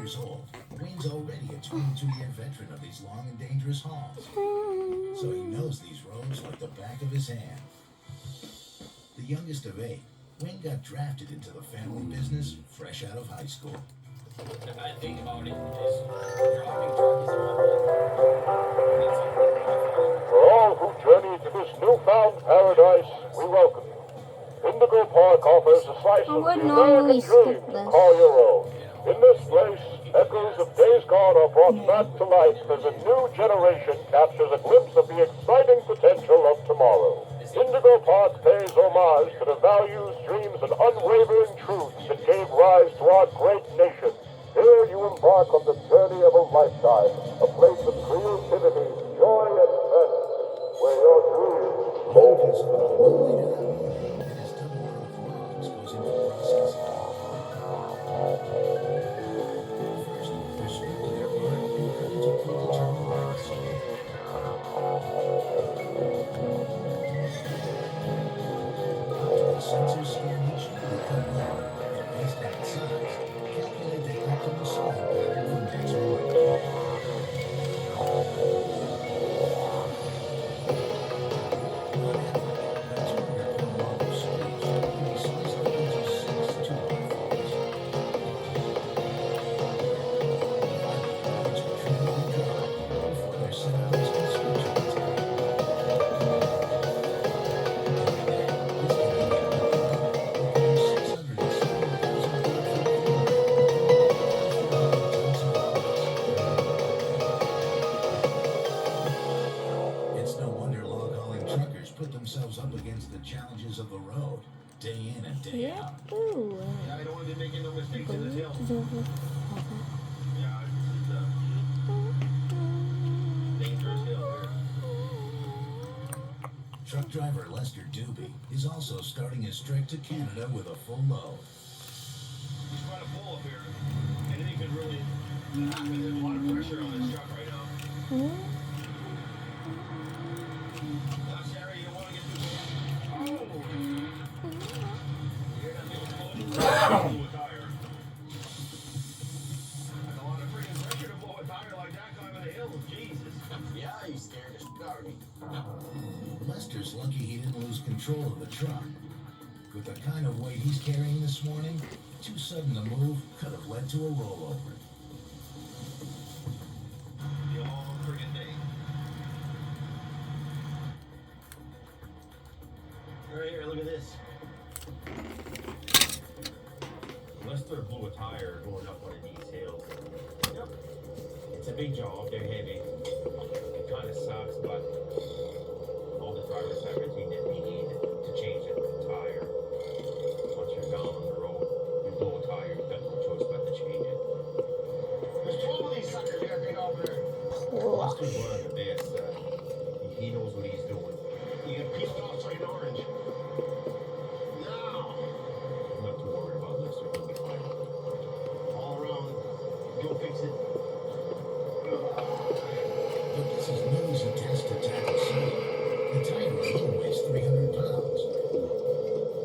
years old, Wayne's already a 22-year veteran of these long and dangerous hauls. So he knows these roads like the back of his hand. The youngest of 8, Wayne got drafted into the family business fresh out of high school. The bad thing about it is driving truck is For all who journey to this newfound paradise, we welcome you. Indigo Park offers a slice of the American dream to call your own. In this place, echoes of days gone are brought back to life as a new generation captures a glimpse of the exciting potential of tomorrow. Indigo Park pays homage to the values, dreams, and unwavering truths that gave rise to our great nation. Here you embark on the journey of a lifetime, a place of creativity, joy, and madness, where your dreams Sensors scan each newly cut road, and based on its size, calculate the optimal slide pattern for maximum weight. On average, a 200-pound log of sage can be sliced up into 6 2x4s. Finally, the roads are trimmed and dried before they're sent out as construction material. It's no wonder log hauling truckers put themselves up against the challenges of the road, day in and day out. I don't want to be making no mistakes in this hill. Yeah, this is a dangerous hill here. Truck driver Lester Doobie is also starting his trek to Canada with a full load. He's trying to pull up here. Anything could really happen. There's a lot of pressure on this truck right now. Now, Sarah, you don't want to get too close. You're not getting close. Blow a tire. That's a lot of freaking pressure to blow a tire like that climbing a hill. Jesus. Yeah, you scared the shit out of me. Lester's lucky he didn't lose control of the truck. With the kind of weight he's carrying this morning, too sudden a move could have led to a rollover. Be a long friggin' day. Right here, look at this. Lester blew a tire going up one of these hills. Yep. It's a big job, they're heavy. It kind of sucks, but all the drivers have everything that we need to change a tire. Once you're down on the road, you blow a tire, you've got no choice but to change it. There's 12 of these suckers here, big over there. Lester's one of the best. He knows what he's doing. You get pissed off like an orange. No. I'm not too worried about Lester. He'll be fine. All around. You'll fix it. But this is no easy task to tackle safely. The tire alone weighs 300 pounds.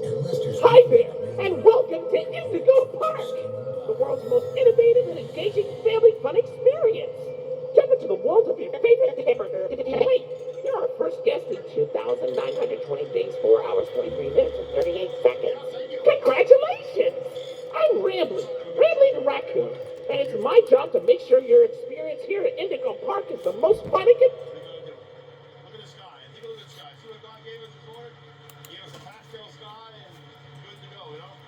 And Lester's... Hi there, and welcome to Indigo Park, the world's most innovative and engaging family fun experience. Jump into the world of your favorite hamburger. Wait, you're our first guest in 2,920 days, 4 hours, 43 minutes, and 38 seconds. Congratulations! I'm Rambley the Raccoon, and it's my job to make sure your experience here at Indigo Park is the most fun it can. Look at the sky. Take a look at the sky. See what God gave us before? He gave us a pastel sky and good to go, you know?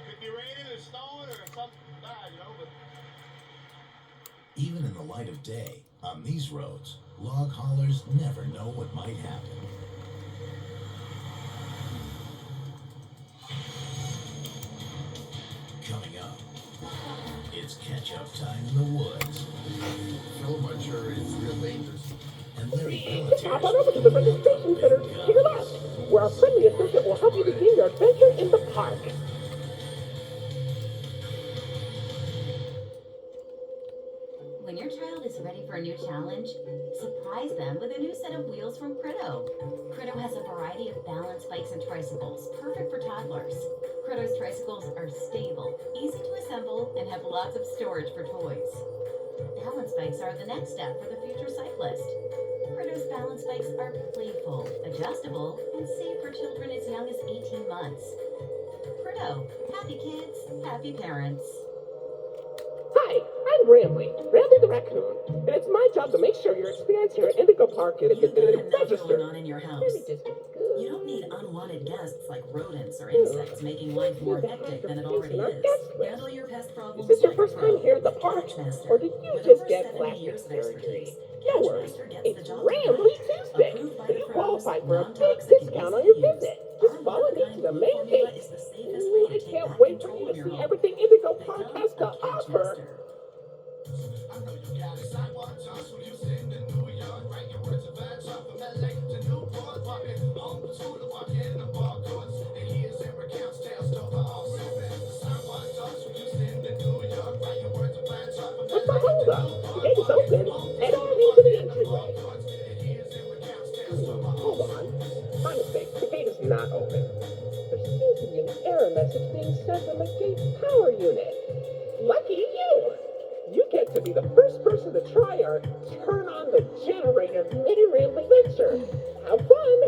Could be raining or snowing or something bad, you know, but... Even in the light of day, on these roads, log haulers never know what might happen. Coming up, it's catch-up time in the woods. So much sure it's real dangerous. And Larry Hop on over to the registration center to your left, where our friendly assistant will help you begin your adventure in the park. When your child is ready for a new challenge, surprise them with a new set of wheels from Crido. Crido has a variety of balance bikes and tricycles, perfect for toddlers. Crido's tricycles are stable, easy to assemble, and have have lots of storage for toys. Balance bikes are the next step for the future cyclist. Crittow's balance bikes are playful, adjustable, and safe for children as young as 18 months. Crittow, happy kids, happy parents. Hi, I'm Rambley the Raccoon, and it's my job to make sure your experience here at Indigo Park is You've got enough registered. going on in your house. Let me just get good. You don't need unwanted guests like rodents or insects making life more hectic than it already is. Handle your pest problems. Is this your like a first pro. time here at the park, Couchmaster. or did you With just over get 70 plastic years of surgery? expertise, No worries, Couchmaster gets it's the job Rambley done. Tuesday, Approved by and the you pros, qualify for a big non-toxic, and discount on easy your to use. visit. Our Just follow me to the one-of-a-kind main formula gate. is the safest way to I take can't back wait for control you of to your see home. everything Indigo Become Park has to a offer. Couchmaster. I know you got it. Sidewalk talks when you sit in New York. Write your words of advice from LA to Newport. Walking home from school to walk in the ball courts. And hears and recounts tales told by all seven. The sidewalk talks when you sit in New York. Write your words of advice from What's the LA to holdup? Newport. The gate is open. Head on into the entryway. Hold on. My mistake. The gate is not open. There seems to be an error message being sent from the gate's power unit. Lucky you! You get to be the first person to try our turn on the generator mini Rambley venture. Have fun!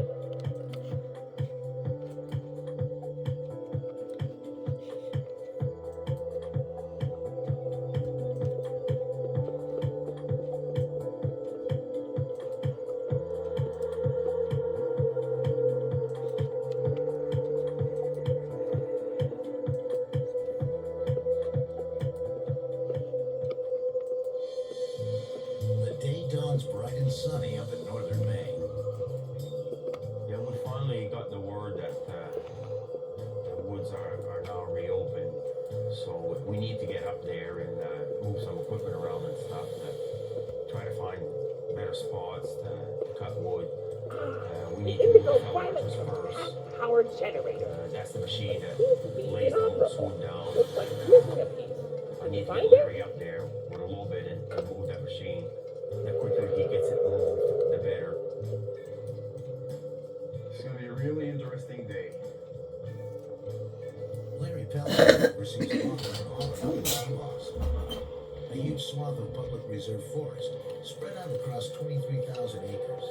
The day dawns bright and sunny up in northern Maine. Yeah, we finally got the word that the woods are now reopened. So we need to get up there and move some equipment around and stuff to try to find better spots to cut wood. We need to move the feller bunches first. Power generator. That's the machine that Seems to be lays the whole inoperable. swoop down. Looks like it's missing a piece. I need to Find get it? Larry up there with a little bit and move that machine. The quicker he gets it moved, the better. It's gonna be a really interesting day. Larry Pelley oversees all of the loss. A huge swath of public reserve forest spread out across 23,000 acres.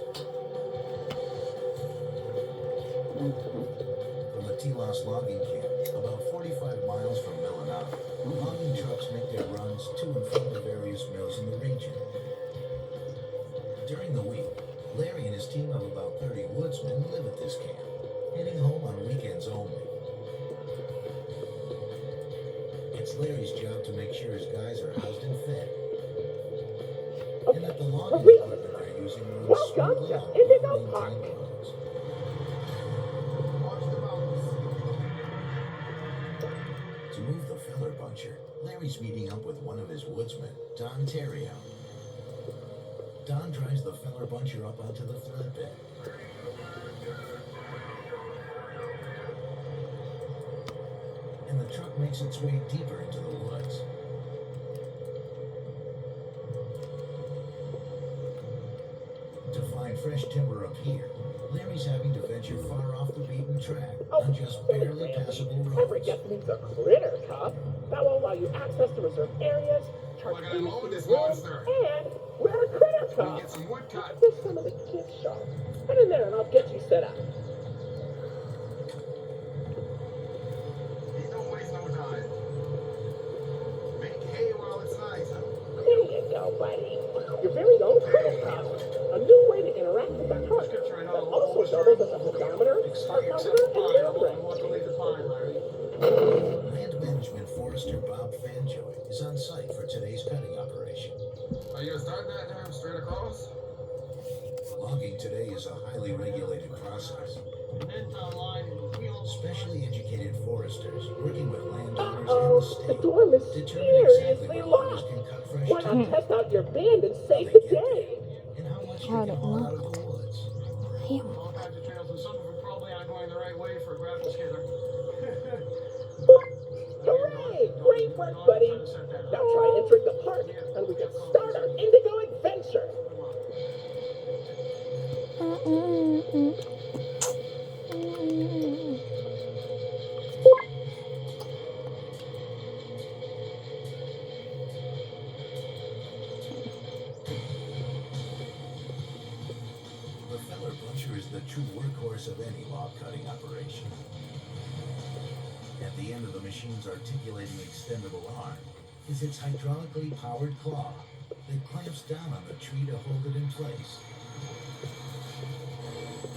From the Telos logging camp, about 45 miles from Villanova, logging trucks make their runs to and from the various mills in the region. During the week, Larry and his team of about 30 woodsmen live at this camp, heading home on weekends only. It's Larry's job to make sure his guys are housed and fed, and that the logging equipment they're using runs Welcome smoothly to on Indigo Park. well-maintained roads. Watch the mountains. To move the feller buncher, Larry's meeting up with one of his woodsmen, Don Terrio. Don drives the feller buncher up onto the flatbed. And the truck makes its way deeper into the woods. To find fresh timber up here, Larry's having to venture far off the beaten track on just barely passable Ever roads. get needs a critter cup that will allow you access to reserve areas, charge We're gonna payments mow to this your monster. and wear a critter We cup. get some wood cut. There's some of the kids' shops. Head in there and I'll get you set up. Please don't waste no time. Make hay while it's nice. There you go, buddy. Your very own critter cup. A new way to interact with the park. That also doubles as a pedometer, parkometer, and mailroom. Land management forester Bob Fanjoy is on site for today's cutting operation. Are you gonna start that there straight across? Logging today is a highly regulated process. Specially educated foresters working with landowners and the Uh-oh, the state door determine exactly mysteriously where loggers locked. can cut fresh Why not timber, test out your band and how save they the get there, day? and how much they How can to haul out lock. of the woods. All kinds of trails, and some of them probably aren't going the right way for a gravel skidder. Hooray! Great work, buddy. Now try entering the park, and we can start our indigo adventure. the true workhorse of any log cutting operation. At the end of the machine's articulating extendable arm is its hydraulically powered claw that clamps down on the tree to hold it in place.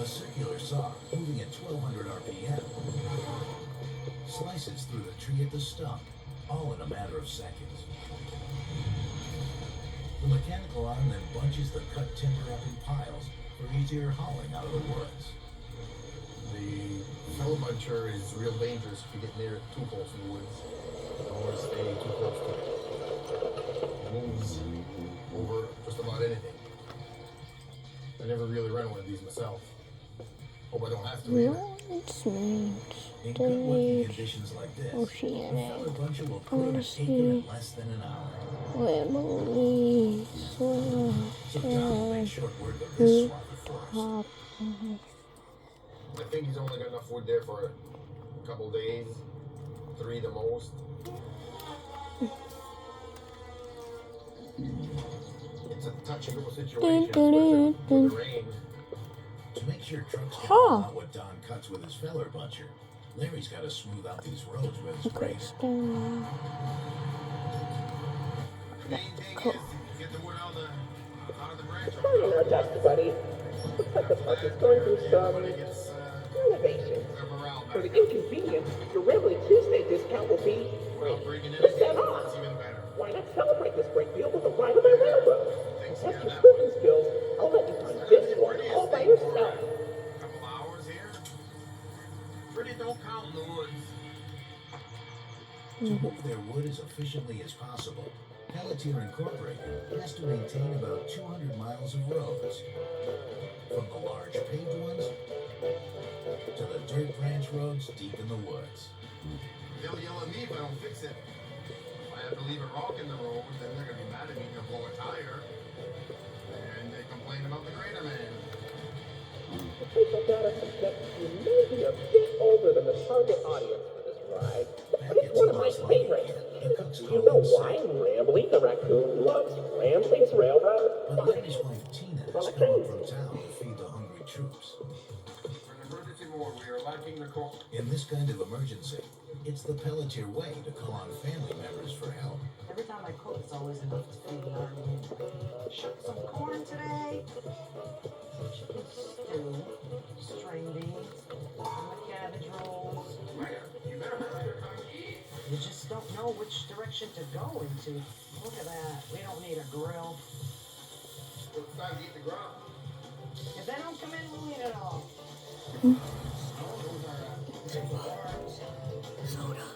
A circular saw, moving at 1200 RPM, slices through the tree at the stump, all in a matter of seconds. The mechanical arm then bunches the cut timber up in piles for easier hauling out of the woods. The fellow buncher is real dangerous if you get near it too close to the woods. Don't always stay too close to it. It moves over just about anything. I never really run one of these myself. Hope I don't have to. In good working conditions like this, the feller buncher will put an acre in less than an hour. Rambley, So John makes short work of this swath of forest. I think he's only got enough wood there for a couple days, 3 the most. It's a touch and go situation, especially with the rain. To make sure trucks can haul out what Don cuts with his feller buncher, Larry's got to smooth out these roads with his brakes. The main thing is get the wood out of the branch. Oh, you know, Dust Buddy. Looks like the park is going through some renovation. For the inconvenience, your Rambley Tuesday discount will be % off. Why not celebrate this great deal with a ride on my railroad? Test your cooking skills. I'll let you find this one all by yourself. Couple hours here. Pretty don't count in the woods. To move their wood as efficiently as possible, Pelletier Incorporated has to maintain about 200 miles of roads, from the large paved ones to the dirt branch roads deep in the woods. They'll yell at me if I don't fix it. If I have to leave a rock in the road, then they're gonna be mad at me and blow a tire. And they complain about the grader man. Official data suggests you may be a bit older than the target audience for this ride, but it's one of my favorites. Do you know why Rambley the raccoon loves Rambley's railroad? But Larry's wife Tina has come up from town to feed the hungry troops. For an emergency mode, we are lacking the cook. In this kind of emergency, it's the Pelletier way to call on family members for help. Every time I cook, it's always enough to feed the army. Shook some corn today. Chicken stew, string beans, and the cabbage rolls. You just don't know which direction to go into. Look at that. We don't need a grill. It's time to eat the grub. If they don't come in, we'll eat it all. Soda.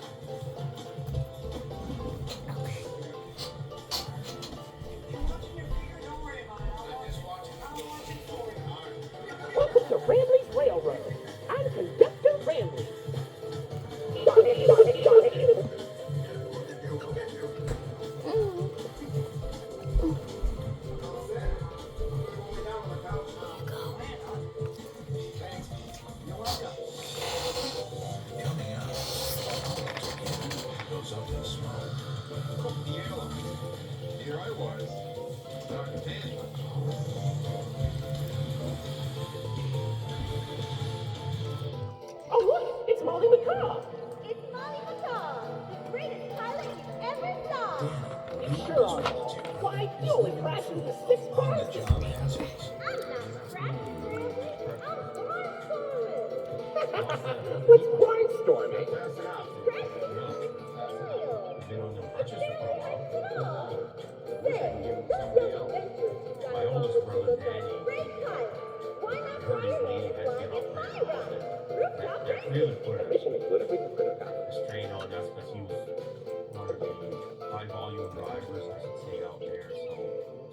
Welcome to Rambley's Railroad. I'm Conductor Rambley. Coming up, goes up in smoke. Here I was. Dr. Tanny. Oh, look, it's Molly McCaw. It's Molly McCaw, the greatest pilot you've ever saw. Danny, You sure are. Why, you only crashed into 6 on cars the this job week. hazards. I'm not crashing, Rambley. I'm barnstorming. What's barnstorming? Crashing into steel. Been on the It's purchase barely for high snow. Give Say, him those somebody young else. adventures you My guys oldest always brother, take us on. Danny. Great pilot. Why not Heard fly his around name as has long been as up my there. ride? Rooftop That racing. really put a Mission included, we could have got this. strain on us because he was one of the high volume drivers, I should say, out there. So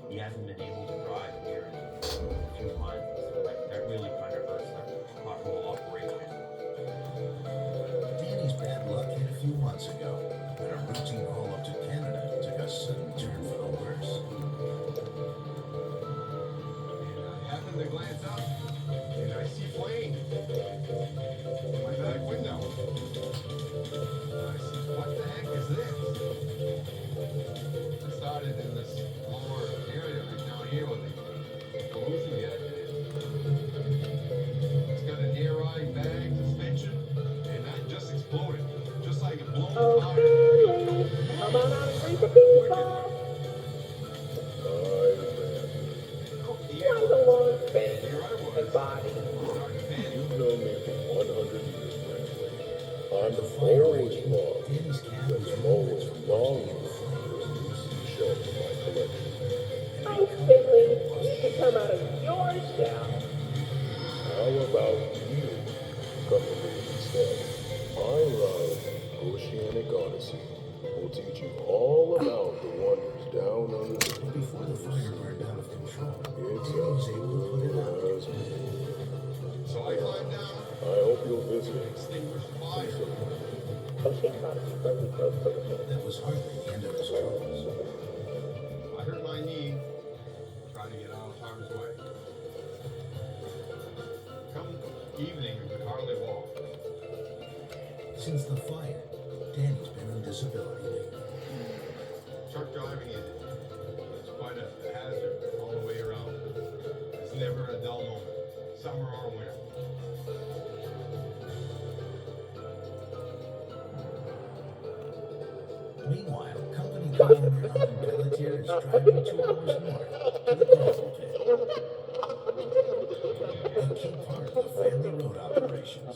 he hasn't been able to drive here in a few months. So that really kind of hurts the whole operation. Danny's bad luck hit a few months ago, when a routine haul up to Canada took a sudden turn for the worse. And I happened to glance up, and I see flame in my back window. I said, what the heck? ready for bebop? Why the long face and body? You've known me for 100 years, Rambley. I'm The fire always raging, loved Danny's cabin because was I'm moved always from longing bursting into for flames. a new seashell for my collection. Oh, Finley, you should come out of your shell. How about you come to me instead? My ride, Oceanic Odyssey, will teach you all about the wonders down under the But before the fire burned out of control, It's Danny was able to put it out. as me. So I climbed down, I hope you'll visit extinguished the fire. soon. Oceanic Odyssey, friendly close to the shore. That was hardly the end of his troubles. I hurt my knee, trying to get out of harm's way. Come evening, we could hardly walk. Since the fire, Danny's been on disability leave. Truck driving it's quite a hazard all the way around. There's never a dull moment, summer or winter. Meanwhile, company co-owner Alan Pelletier is driving 2 hours north to the gravel pit, a key part of the family road operations.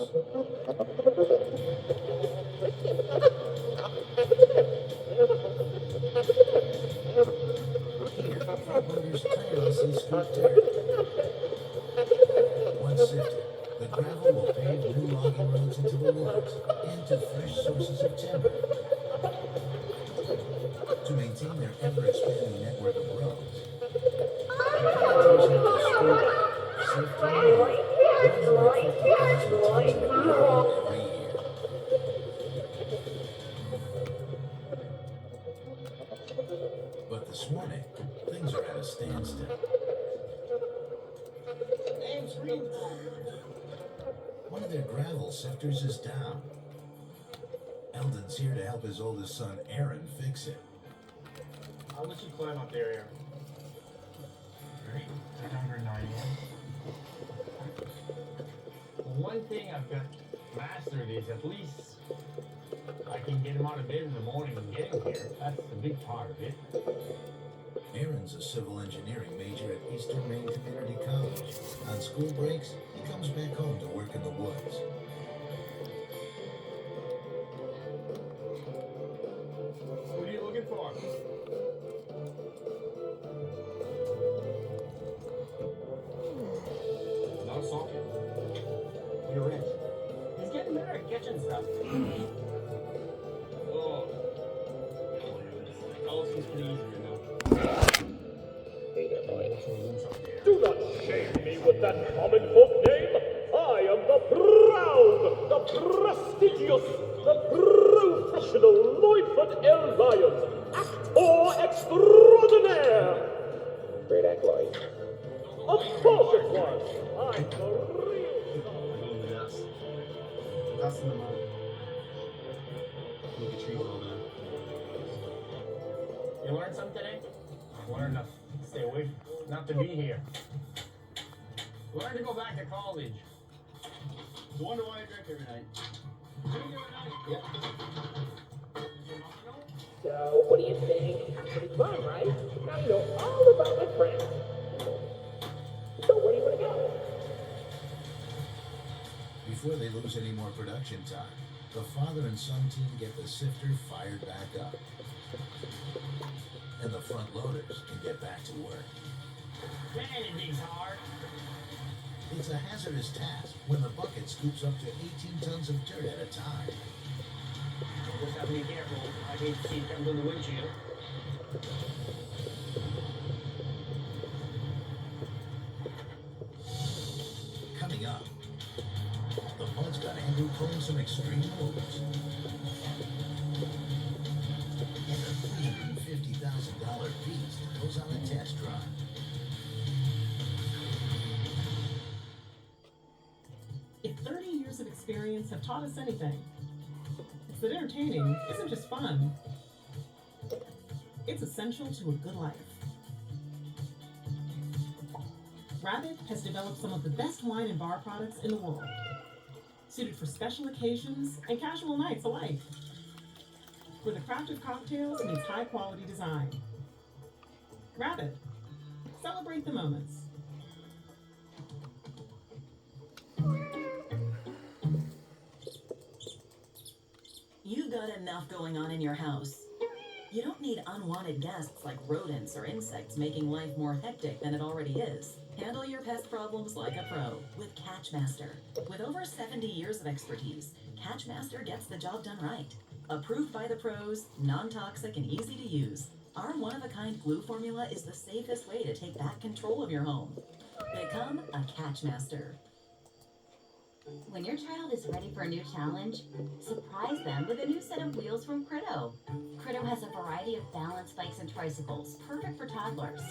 Here, front loaders tirelessly scoop dirt. Once sifted, the gravel will pave new logging roads into the woods and to fresh sources of timber. To maintain their ever-expanding network of roads, contractors have to scoop, sift, and move 150,000 tons of gravel every year. But this morning, things are at a standstill. One of their gravel sifters is down. Eldon's here to help his oldest son, Aaron, fix it. I'll let you climb up there, Aaron. Ready? Under 90. One thing I've got mastered is at least I can get him out of bed in the morning and get him here. That's the big part of it. Aaron's a civil engineering major at Eastern Maine Community College. On school breaks, he comes back home to work in the woods. What are you looking for? No socket. You're in. He's getting better at catching stuff. Oh. Oh, seems pretty easy, you know. Hey there, boy. Do not shame me with that common folk name. I am the proud, the prestigious, the professional Lloydfoot L. Lyons, actor extraordinaire. Great act, Lloyd. Of course it was. I'm the real. That's in the mouth. Look at trees over there. You learned something today? Learn to stay away, not to be here. Learn to go back to college. No wonder why I drink every night. Yeah. So, what do you think? Pretty fun, right? Now you know all about my friends. So, where do you want to go? Before they lose any more production time, the father and son team get the sifter fired back up. And the front loaders can get back to work. Man, it digs hard. It's a hazardous task when the bucket scoops up to 18 tons of dirt at a time. Just have to be careful. I hate to see it come to the windshield. Coming up, the mud's got Andrew pulling some extreme moves. And a $350,000 beast goes on a test run. If 30 years of experience have taught us anything, it's that entertaining isn't just fun. It's essential to a good life. Rabbit has developed some of the best wine and bar products in the world, suited for special occasions and casual nights alike. where the craft of cocktails meets high-quality design. Rabbit, celebrate the moments. You've got enough going on in your house. You don't need unwanted guests like rodents or insects making life more hectic than it already is. Handle your pest problems like a pro with Catchmaster. With over 70 years of expertise, Catchmaster gets the job done right. Approved by the pros, non-toxic and easy to use, our one-of-a-kind glue formula is the safest way to take back control of your home. Become a Catchmaster. When your child is ready for a new challenge, surprise them with a new set of wheels from Crido. Crido has a variety of balance bikes and tricycles, perfect for toddlers.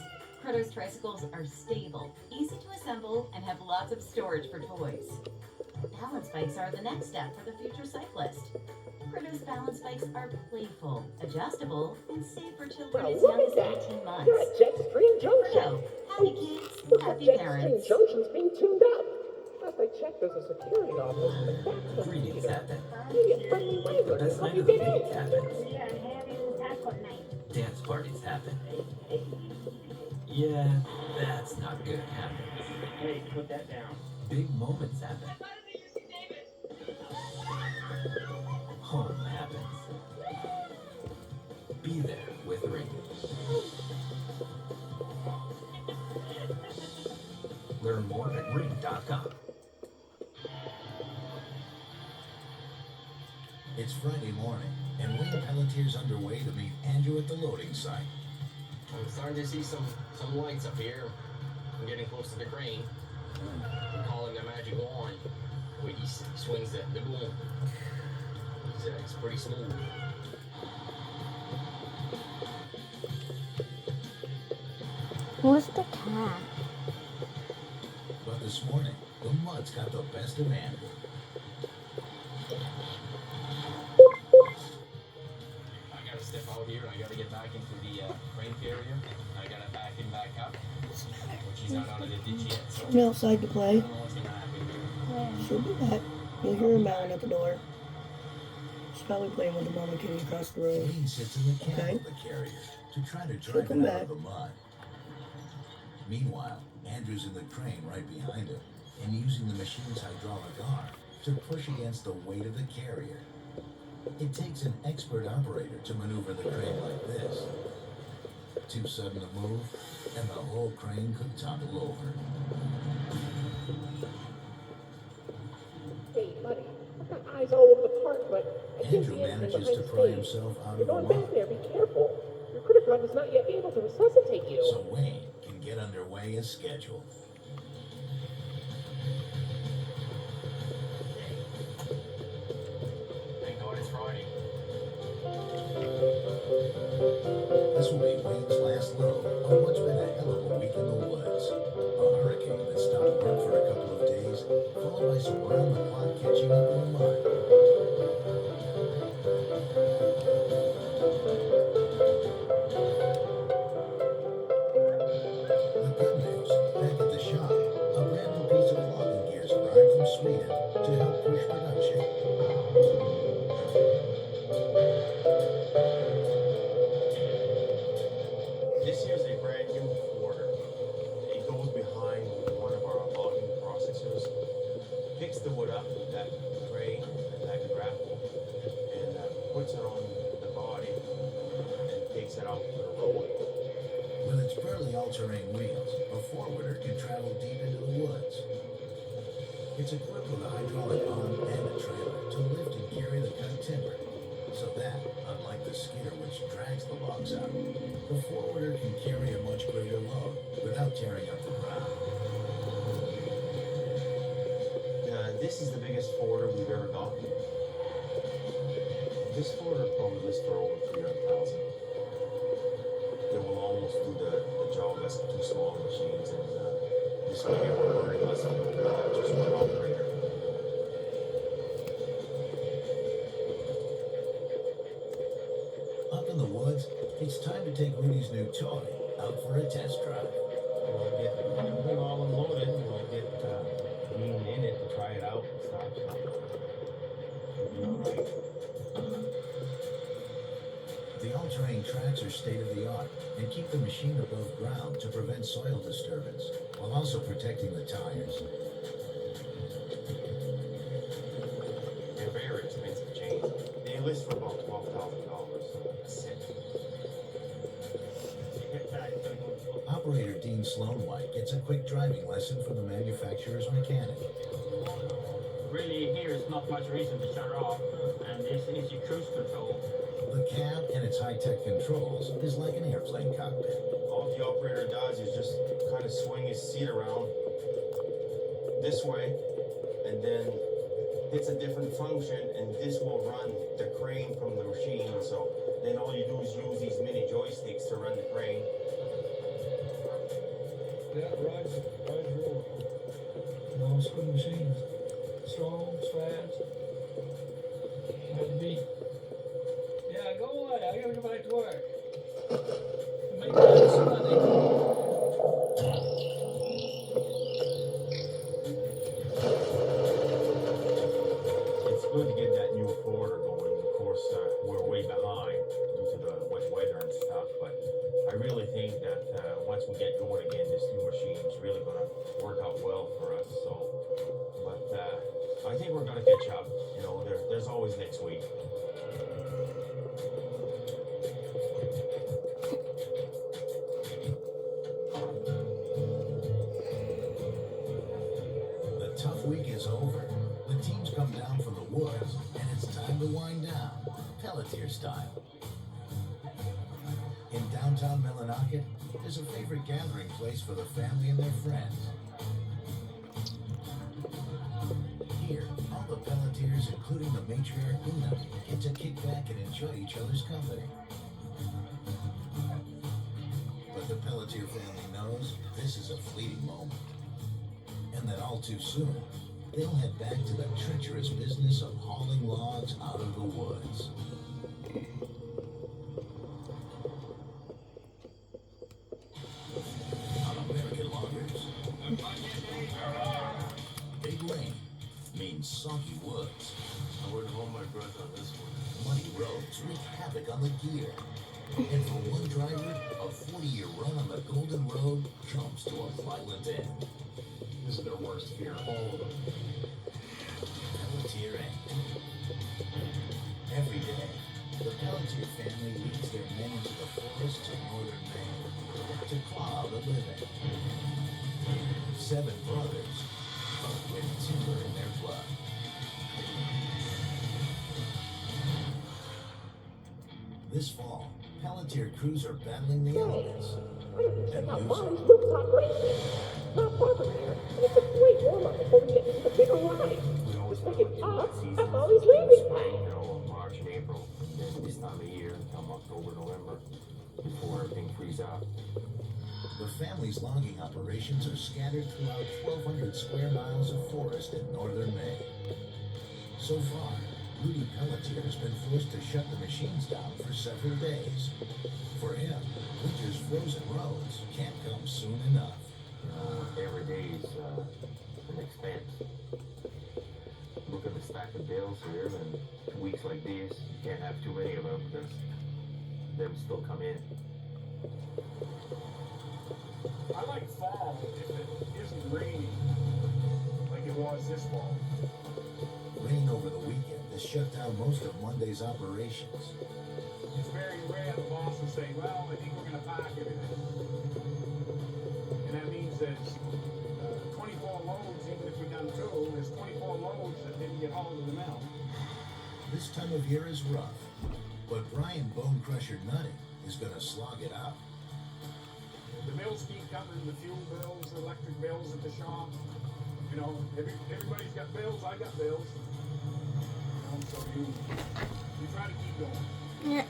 Crido's tricycles are stable, easy to assemble, and have lots of storage for toys. Balance bikes are the next step for the future cyclist. Crido's balance bikes are playful, adjustable, and safe for children as young as 18 months. You're at Jetstream Junction. Crido, happy kids, Look, happy Jetstream parents. Junction's being tuned up. Last I checked, there's a security office in the back of the Greetings, theater. Captain. Maybe a friendly waiver The to best help night you of the get week, in. Captain. We are having taco night. Dance parties happen. Yeah, that's not good, Captain. Hey, put that down. Big moments happen. Home happens. Be there with Ring. Learn more at ring.com. It's Friday morning, and Wayne Pelletier's underway to meet Andrew at the loading site. I'm starting to see some lights up here. I'm getting close to the crane. I'm calling the magic wand. Wait, he swings the boom. It's pretty smooth. Who's the cat? But this morning, the mud's got the best of Andrew. I gotta step out here and I gotta get back into the crane carrier. I gotta back him back up. But she's not out of the ditch yet, so Come outside to I play. don't know what's gonna happen here. She'll be back. You'll hear her mowing at the door. She's probably playing with the mama kitty across the road. Wayne sits in the cab Okay. of the carrier to try to She'll drive come it out back. of the mud. Meanwhile, Andrew's in the crane right behind him and using the machine's hydraulic arm to push against the weight of the carrier. It takes an expert operator to maneuver the crane like this. Too sudden a move, and the whole crane could topple over. Hey, buddy, I've got eyes all over the park, but I can't Andrew see anything manages behind to the pry stage. himself out You're of the going back mud, there, be careful. Your critter friend is not yet able to resuscitate you. so Wayne can get underway as scheduled. Thank God it's Friday. This will be Wayne's last load on what's been a hell of a week in the woods. A hurricane that stopped work for a couple of days, followed by some round-the-clock catching up in the mud. The good news, back at the shop, a brand new piece of logging gear's arrived from Sweden to help push production. This here's a brand new quarter. It goes behind one of our logging processors, picks the wood up with that crane and that grapple, and puts it on the body and takes it out to the road. With its burly all-terrain wheels, a four-wheeler can travel deep into the woods. It's equipped with a hydraulic arm and a trailer to lift and carry the cut timber, so that, unlike the skidder which drags the logs out, the four-wheeler can carry a much greater load without tearing up the ground. This is the biggest forwarder we've ever gotten. This forwarder probably lists for over 300,000. It will almost do the job as two small machines, and this way we're burning less fuel than just one operator. Up in the woods, it's time to take Rudy's new toy out for a test drive. We'll get everything all unloaded, and we'll get Dean in it to try it out and stuff. So should be all right. The all-terrain tracks are state-of-the-art and keep the machine above ground to prevent soil disturbance, while also protecting the tires. They're very expensive chains. They list for about $12,000 a set. Operator Dean Sloanwhite gets a quick driving lesson from the manufacturer's mechanic. Really, here is not much reason to shut off, and this is your cruise control. The cab and its high-tech controls is like an airplane cockpit. All the operator does is just kind of swing his seat around this way, and then hits a different function, and this will run the crane from the machine. So then all you do is use these mini joysticks to run the crane. Yeah, rides real. No, it's good machines. Strong, fast. Had to be. Yeah, go away. I gotta go back to work. Make that money. It's good to get that new Florida going. Of course, we're way behind due to the wet weather and stuff, but I really think that once we get going again, this new machine is really going to work out well for us. So, but I think we're going to catch up. You know, there's always next week. The tough week is over. The teams come down from the woods, and it's time to wind down, Pelletier style. In downtown Millinocket, there's a favorite gathering place for the family and their friends. Here, all the Pelletiers, including the matriarch Una, get to kick back and enjoy each other's company. But the Pelletier family knows this is a fleeting moment, and that all too soon, they'll head back to the treacherous business of hauling logs out of the woods. On American Loggers, big rain means soggy woods. I wouldn't hold my breath on this one. Muddy roads wreak havoc on the gear. And for one driver, a 40-year run on the Golden Road comes to a violent end. This is their worst fear, all of them. Pelletier End. Every day, the Pelletier family leads their men into the forests of northern Maine to claw out a living. 7 brothers with timber in their blood. This fall, Pelletier crews are battling the elements. And Mom's rooftop racing. Not far from here, and it's a great warm-up before we get into the bigger ride. We're sticking pots up all these landing pads. You know, March and April, and this time of year, until October, November, before everything freezes up. The family's logging operations are scattered throughout 1,200 square miles of forest in northern Maine. So far, Rudy Pelletier has been forced to shut the machines down for several days. For him, winter's frozen roads can't come soon enough. Every day is an expense. Look at the stack of bills here, and weeks like this, you can't have too many of them because them still come in. I like fall if it isn't raining like it was this fall. Rain over the weekend has shut down most of Monday's operations. It's very rare the boss will say, well, I think we're going to park everything. And that means there's 24 loads, even if we done 2, there's 24 loads that didn't get hauled to the mill. This time of year is rough, but Brian Bone Crusher Nutting is going to slog it out. The bills keep coming, the fuel bills, the electric bills at the shop. You know, everybody's got bills, I got bills. You know, so you try to keep going. Yeah.